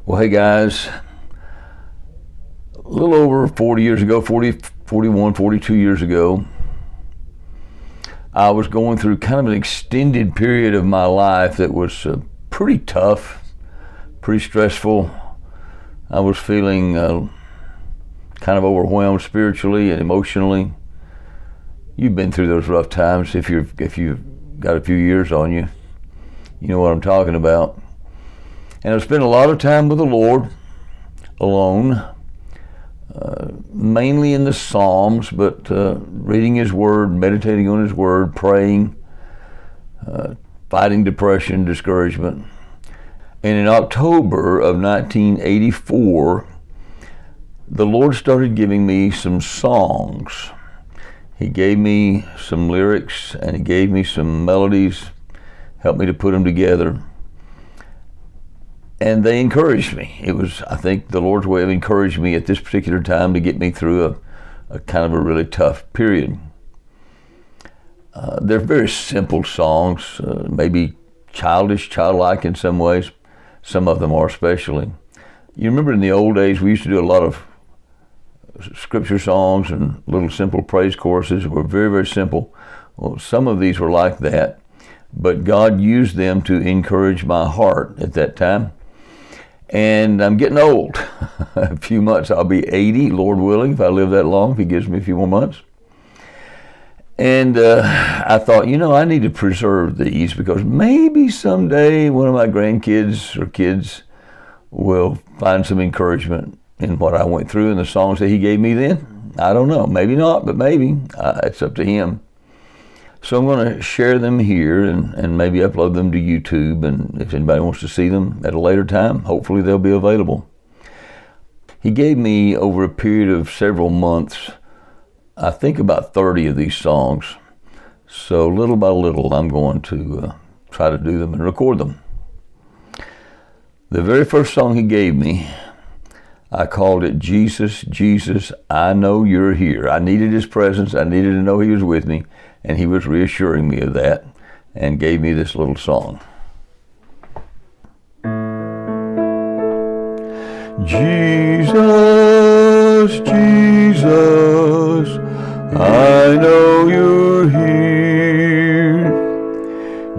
Well, hey guys, a little over 40 years ago, 41, 42 years ago, I was going through kind of an extended period of my life that was pretty tough, pretty stressful. I was feeling kind of overwhelmed spiritually and emotionally. You've been through those rough times. If you've got a few years on you, you know what I'm talking about. And I've spent a lot of time with the Lord, alone, mainly in the Psalms, but reading His Word, meditating on His Word, praying, fighting depression, discouragement. And in October of 1984, the Lord started giving me some songs. He gave me some lyrics and He gave me some melodies, helped me to put them together. And they encouraged me. It was, I think, the Lord's way of encouraging me at this particular time to get me through a kind of a really tough period. They're very simple songs, maybe childlike in some ways. Some of them are especially. You remember in the old days, we used to do a lot of scripture songs and little simple praise choruses that were very, very simple. Well, some of these were like that, but God used them to encourage my heart at that time. And I'm getting old. A few months, I'll be 80, Lord willing, if I live that long, if He gives me a few more months. And I thought, I need to preserve these because maybe someday one of my grandkids or kids will find some encouragement in what I went through and the songs that He gave me then. I don't know, maybe not, but maybe. It's up to Him. So I'm going to share them here and maybe upload them to YouTube, and if anybody wants to see them at a later time, hopefully they'll be available. He gave me, over a period of several months, I think about 30 of these songs. So little by little, I'm going to try to do them and record them. The very first song He gave me, I called it Jesus, Jesus, I Know You're Here. I needed His presence. I needed to know He was with me. And He was reassuring me of that and gave me this little song. Jesus, Jesus, I know You're here.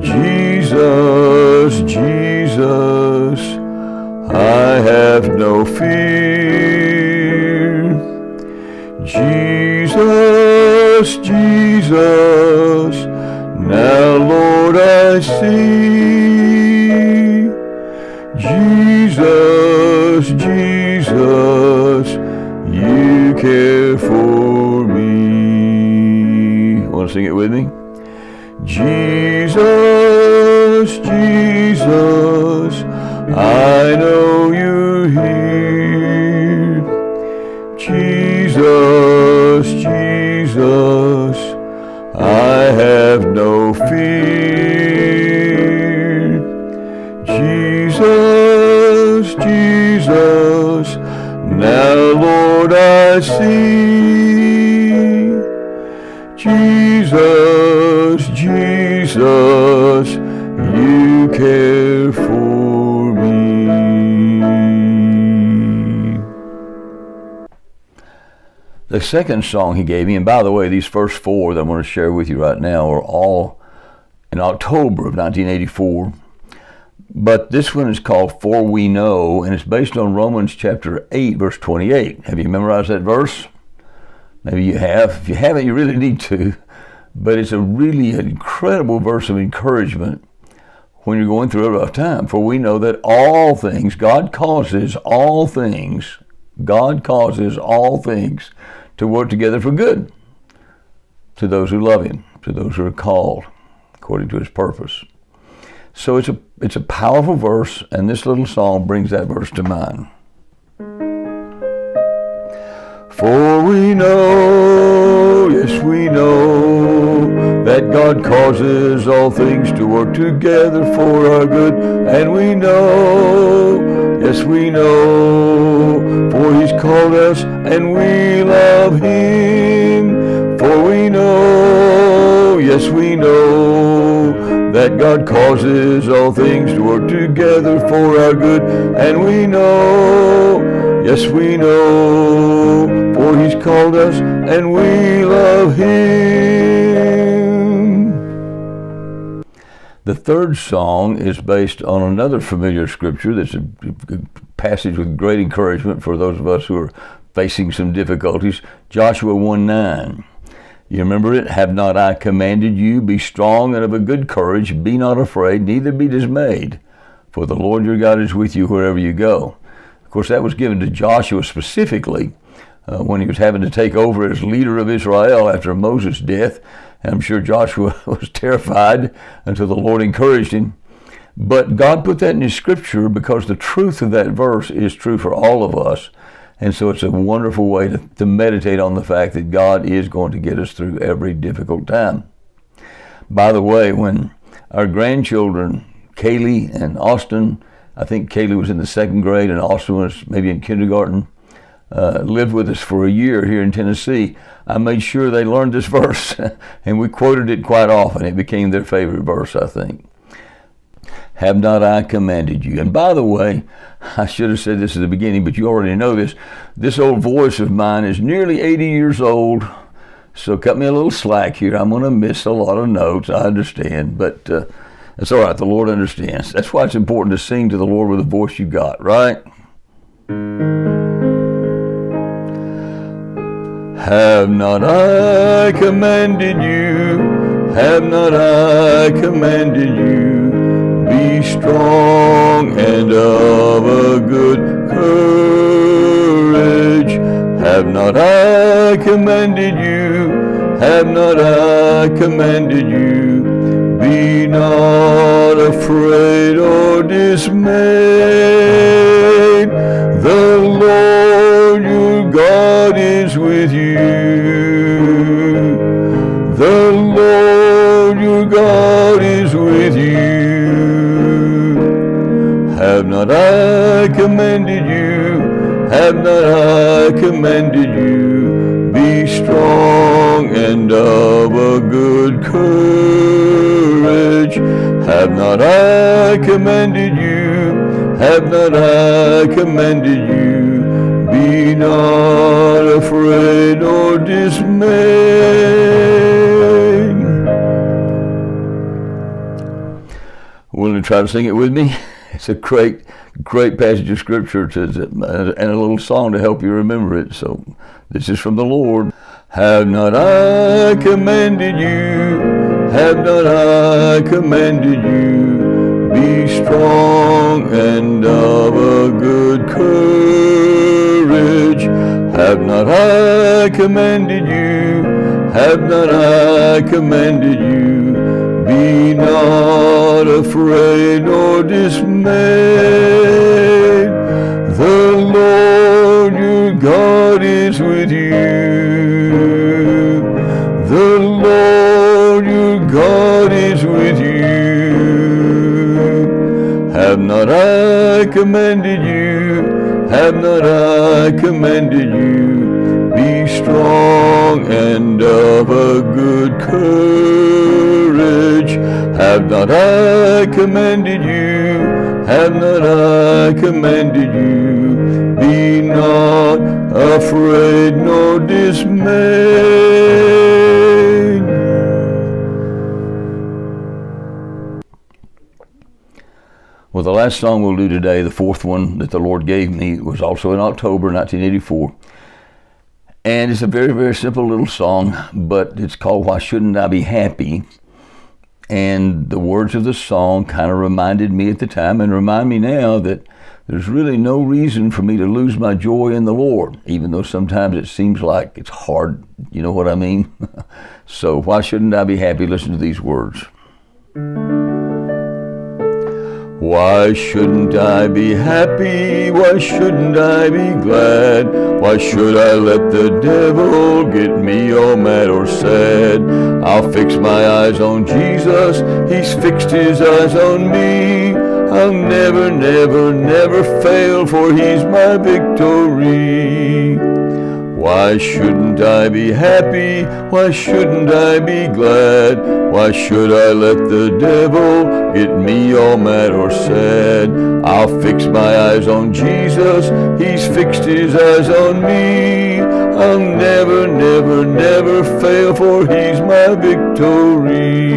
Jesus, Jesus, I have no fear. Jesus, Jesus, now Lord I see. Jesus, Jesus, You care for me. Want to sing it with me? Jesus, Jesus, I know You're here. Jesus, Jesus, I have no fear. Jesus, Jesus, now Lord I see. Jesus, Jesus, You care for me. The second song He gave me, and by the way, these first four that I'm going to share with you right now are all in October of 1984. But this one is called For We Know, and it's based on Romans chapter 8, verse 28. Have you memorized that verse? Maybe you have. If you haven't, you really need to. But it's a really incredible verse of encouragement when you're going through a rough time. For we know that all things, God causes all things to work together for good to those who love Him, to those who are called according to His purpose. So it's a powerful verse, and this little song brings that verse to mind. For we know, yes we know, that God causes all things to work together for our good. And we know, yes we know, for He's called us and we love Him. For we know, yes we know, that God God causes all things to work together for our good. And we know, yes we know, for He's called us and we love Him. The third song is based on another familiar scripture that's a passage with great encouragement for those of us who are facing some difficulties. Joshua 1:9. You remember it? Have not I commanded you? Be strong and of a good courage. Be not afraid, neither be dismayed. For the Lord your God is with you wherever you go. Of course, that was given to Joshua specifically when he was having to take over as leader of Israel after Moses' death. And I'm sure Joshua was terrified until the Lord encouraged him. But God put that in His scripture because the truth of that verse is true for all of us. And so it's a wonderful way to meditate on the fact that God is going to get us through every difficult time. By the way, when our grandchildren, Kaylee and Austin, I think Kaylee was in the second grade and Austin was maybe in kindergarten, lived with us for a year here in Tennessee, I made sure they learned this verse, and we quoted it quite often. It became their favorite verse, I think. Have not I commanded you? And by the way, I should have said this at the beginning, but you already know this. This old voice of mine is nearly 80 years old, so cut me a little slack here. I'm going to miss a lot of notes, I understand, but that's all right. The Lord understands. That's why it's important to sing to the Lord with the voice you got, right? Have not I commanded you? Have not I commanded you? Be strong and of a good courage. Have not I commanded you? Have not I commanded you? Be not afraid or dismayed. The Lord your God is with you. The Lord your God is with you. Have not I commanded you? Have not I commanded you? Be strong and of a good courage. Have not I commanded you? Have not I commanded you? Be not afraid or dismayed. Willing to try to sing it with me? It's a great passage of scripture and a little song to help you remember it. So this is from the Lord. Have not I commanded you? Have not I commanded you? Be strong and of a good courage. Have not I commanded you? Have not I commanded you? Be not afraid nor dismayed. The Lord your God is with you. The Lord your God is with you. Have not I commanded you? Have not I commanded you? Be strong and of a good courage. Have not I commanded you? Have not I commanded you? Be not afraid nor dismayed. Well, the last song we'll do today, the fourth one that the Lord gave me, was also in October 1984. And it's a very, very simple little song, but it's called Why Shouldn't I Be Happy? And the words of the song kind of reminded me at the time and remind me now that there's really no reason for me to lose my joy in the Lord, even though sometimes it seems like it's hard. You know what I mean? So why shouldn't I be happy? Listen to these words. Why shouldn't I be happy? Why shouldn't I be glad? Why should I let the devil get me all mad or sad? I'll fix my eyes on Jesus. He's fixed his eyes on me. I'll never, never, never fail, for he's my victory. Why shouldn't I be happy? Why shouldn't I be glad? Why should I let the devil get me all mad or sad? I'll fix my eyes on Jesus. He's fixed his eyes on me. I'll never, never, never fail, for he's my victory.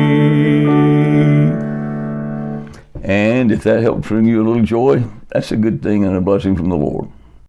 And if that helps bring you a little joy, that's a good thing and a blessing from the Lord.